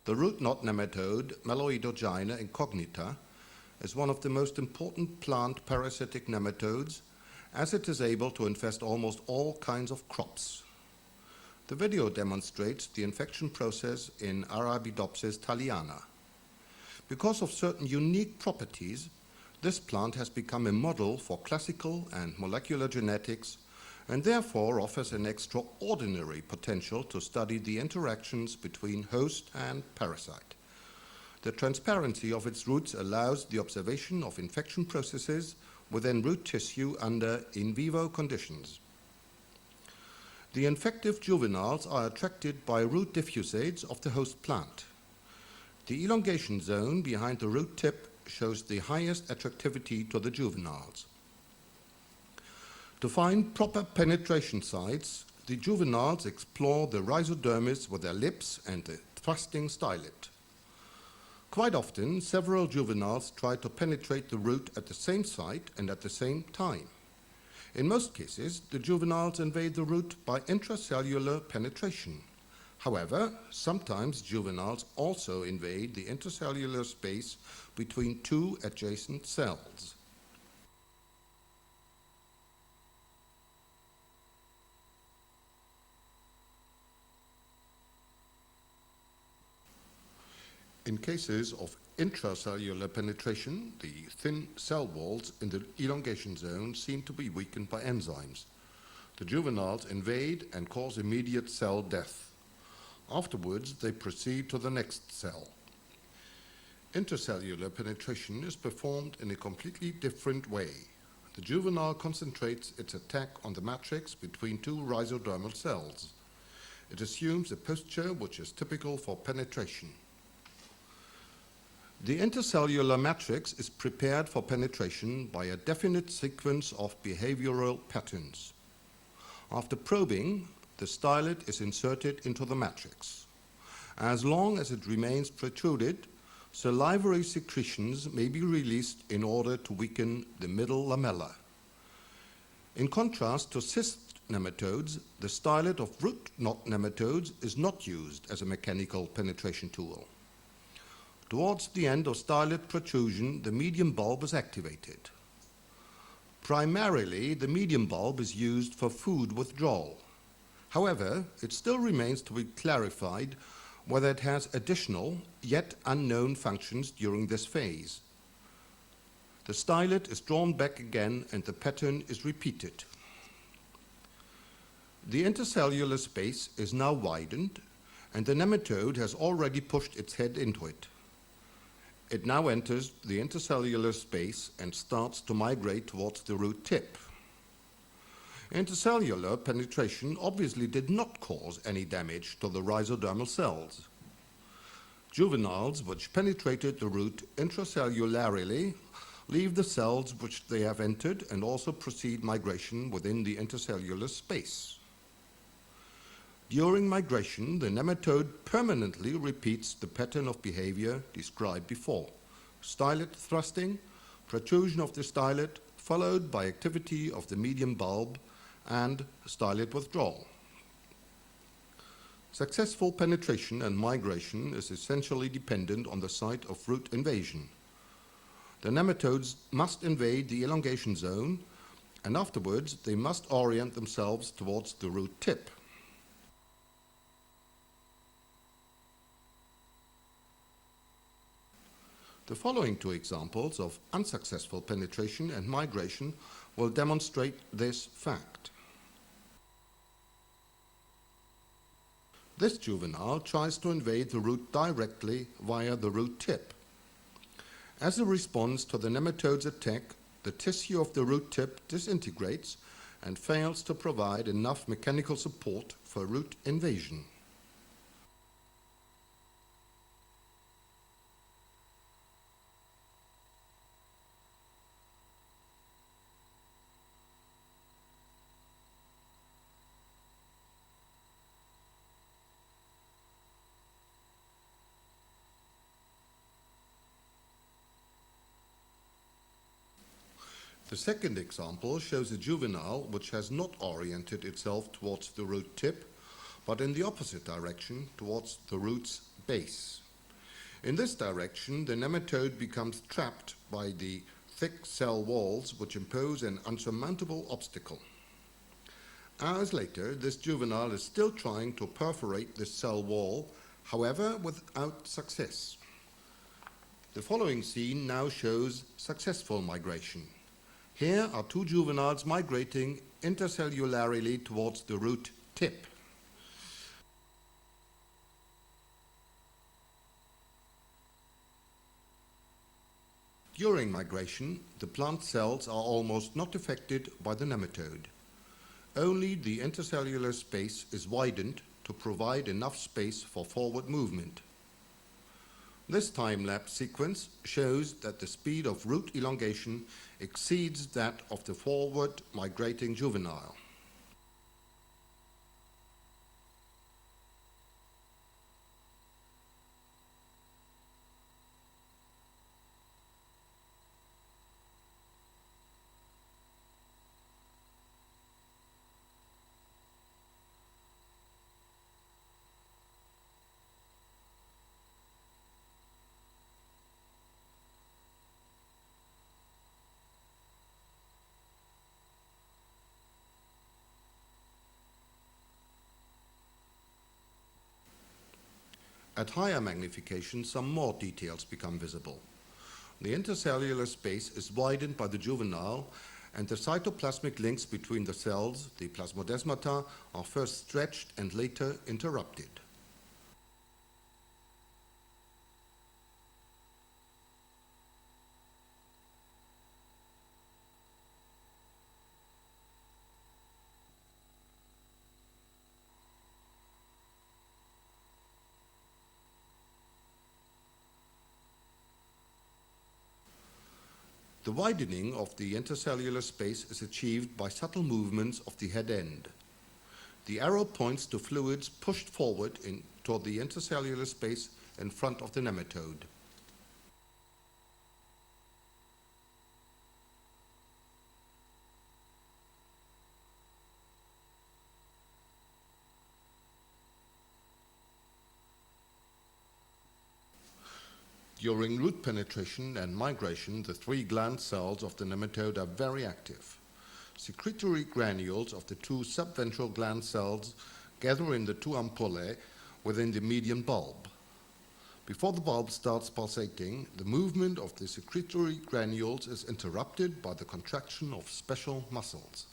The root knot nematode Meloidogyna incognita is one of the most important plant parasitic nematodes, as it is able to infest almost all kinds of crops. The video demonstrates the infection process in Arabidopsis thaliana. Because of certain unique properties, this plant has become a model for classical and molecular genetics and therefore offers an extraordinary potential to study the interactions between host and parasite. The transparency of its roots allows the observation of infection processes within root tissue under in vivo conditions. The infective juveniles are attracted by root diffusates of the host plant. The elongation zone behind the root tip shows the highest attractivity to the juveniles. To find proper penetration sites, the juveniles explore the rhizodermis with their lips and the thrusting stylet. Quite often, several juveniles try to penetrate the root at the same site and at the same time. In most cases, the juveniles invade the root by intracellular penetration. However, sometimes juveniles also invade the intercellular space between two adjacent cells. In cases of intracellular penetration, the thin cell walls in the elongation zone seem to be weakened by enzymes. The juveniles invade and cause immediate cell death. Afterwards, they proceed to the next cell. Intercellular penetration is performed in a completely different way. The juvenile concentrates its attack on the matrix between two rhizodermal cells. It assumes a posture which is typical for penetration. The intercellular matrix is prepared for penetration by a definite sequence of behavioral patterns. After probing, the stylet is inserted into the matrix. As long as it remains protruded, salivary secretions may be released in order to weaken the middle lamella. In contrast to cyst nematodes, the stylet of root knot nematodes is not used as a mechanical penetration tool. Towards the end of stylet protrusion, the medium bulb is activated. Primarily, the medium bulb is used for food withdrawal. However, it still remains to be clarified whether it has additional, yet unknown functions during this phase. The stylet is drawn back again and the pattern is repeated. The intercellular space is now widened and the nematode has already pushed its head into it. It now enters the intercellular space and starts to migrate towards the root tip. Intercellular penetration obviously did not cause any damage to the rhizodermal cells. Juveniles which penetrated the root intracellularly leave the cells which they have entered and also proceed migration within the intercellular space. During migration, the nematode permanently repeats the pattern of behavior described before. Stylet thrusting, protrusion of the stylet, followed by activity of the medium bulb and stylet withdrawal. Successful penetration and migration is essentially dependent on the site of root invasion. The nematodes must invade the elongation zone, and afterwards they must orient themselves towards the root tip. The following two examples of unsuccessful penetration and migration will demonstrate this fact. This juvenile tries to invade the root directly via the root tip. As a response to the nematode's attack, the tissue of the root tip disintegrates and fails to provide enough mechanical support for root invasion. The second example shows a juvenile which has not oriented itself towards the root tip, but in the opposite direction towards the root's base. In this direction, the nematode becomes trapped by the thick cell walls, which impose an unsurmountable obstacle. Hours later, this juvenile is still trying to perforate this cell wall, however, without success. The following scene now shows successful migration. Here are two juveniles migrating intercellularly towards the root tip. During migration, the plant cells are almost not affected by the nematode. Only the intercellular space is widened to provide enough space for forward movement. This time-lapse sequence shows that the speed of root elongation exceeds that of the forward migrating juvenile. At higher magnification, some more details become visible. The intercellular space is widened by the juvenile, and the cytoplasmic links between the cells, the plasmodesmata, are first stretched and later interrupted. The widening of the intercellular space is achieved by subtle movements of the head end. The arrow points to fluids pushed forward toward the intercellular space in front of the nematode. During root penetration and migration, the three gland cells of the nematode are very active. Secretory granules of the two subventral gland cells gather in the two ampullae within the median bulb. Before the bulb starts pulsating, the movement of the secretory granules is interrupted by the contraction of special muscles.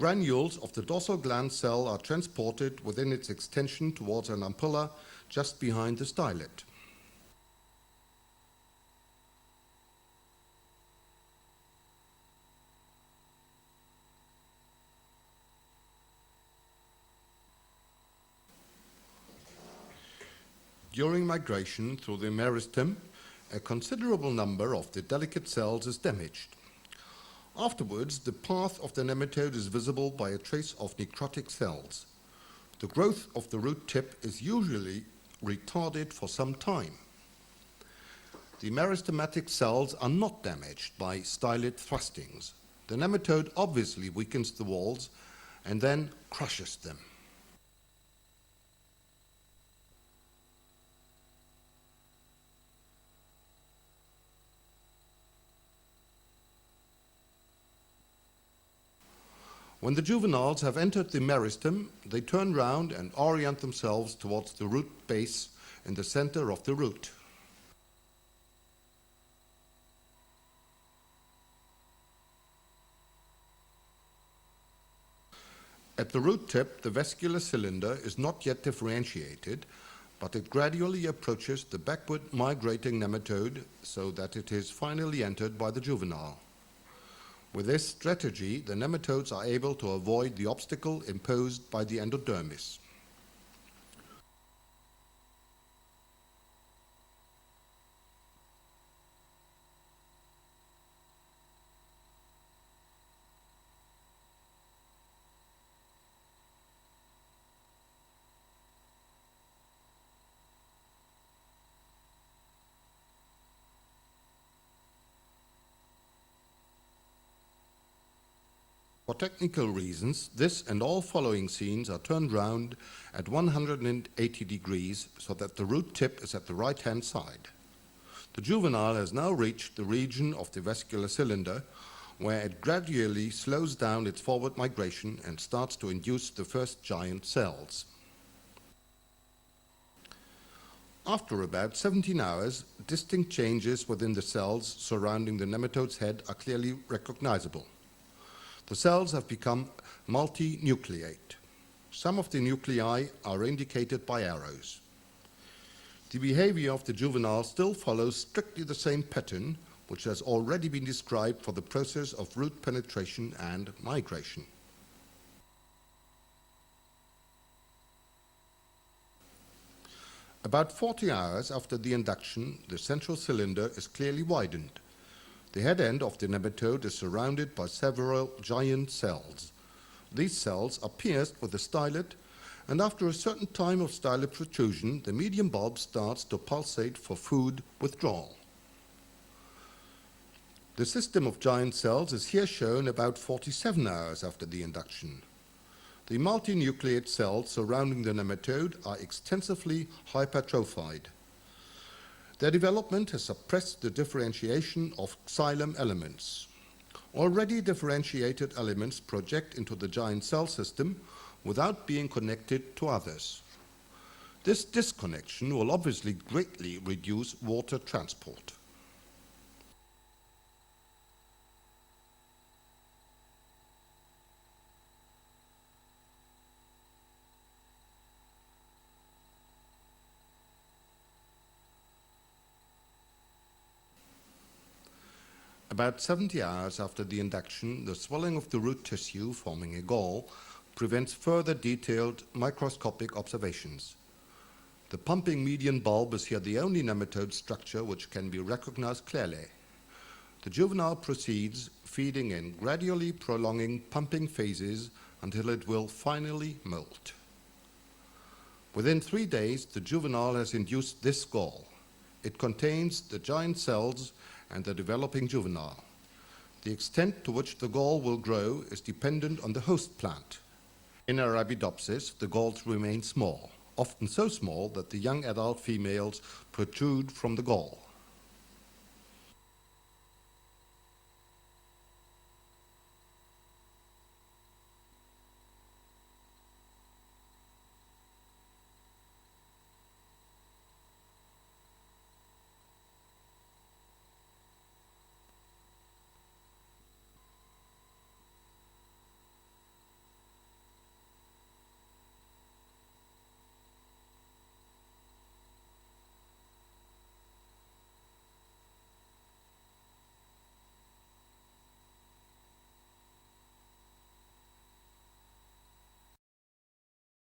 Granules of the dorsal gland cell are transported within its extension towards an ampulla just behind the stylet. During migration through the meristem, a considerable number of the delicate cells is damaged. Afterwards, the path of the nematode is visible by a trace of necrotic cells. The growth of the root tip is usually retarded for some time. The meristematic cells are not damaged by stylet thrustings. The nematode obviously weakens the walls and then crushes them. When the juveniles have entered the meristem, they turn round and orient themselves towards the root base in the center of the root. At the root tip, the vascular cylinder is not yet differentiated, but it gradually approaches the backward migrating nematode so that it is finally entered by the juvenile. With this strategy, the nematodes are able to avoid the obstacle imposed by the endodermis. For technical reasons, this and all following scenes are turned round at 180 degrees so that the root tip is at the right-hand side. The juvenile has now reached the region of the vascular cylinder, where it gradually slows down its forward migration and starts to induce the first giant cells. After about 17 hours, distinct changes within the cells surrounding the nematode's head are clearly recognizable. The cells have become multinucleate. Some of the nuclei are indicated by arrows. The behavior of the juvenile still follows strictly the same pattern, which has already been described for the process of root penetration and migration. About 40 hours after the induction, the central cylinder is clearly widened. The head end of the nematode is surrounded by several giant cells. These cells are pierced with a stylet, and after a certain time of stylet protrusion, the medium bulb starts to pulsate for food withdrawal. The system of giant cells is here shown about 47 hours after the induction. The multinucleate cells surrounding the nematode are extensively hypertrophied. Their development has suppressed the differentiation of xylem elements. Already differentiated elements project into the giant cell system without being connected to others. This disconnection will obviously greatly reduce water transport. About 70 hours after the induction, the swelling of the root tissue, forming a gall, prevents further detailed microscopic observations. The pumping median bulb is here the only nematode structure which can be recognized clearly. The juvenile proceeds, feeding in gradually prolonging pumping phases until it will finally molt. Within 3 days, the juvenile has induced this gall. It contains the giant cells and the developing juvenile. The extent to which the gall will grow is dependent on the host plant. In Arabidopsis, the galls remain small, often so small that the young adult females protrude from the gall.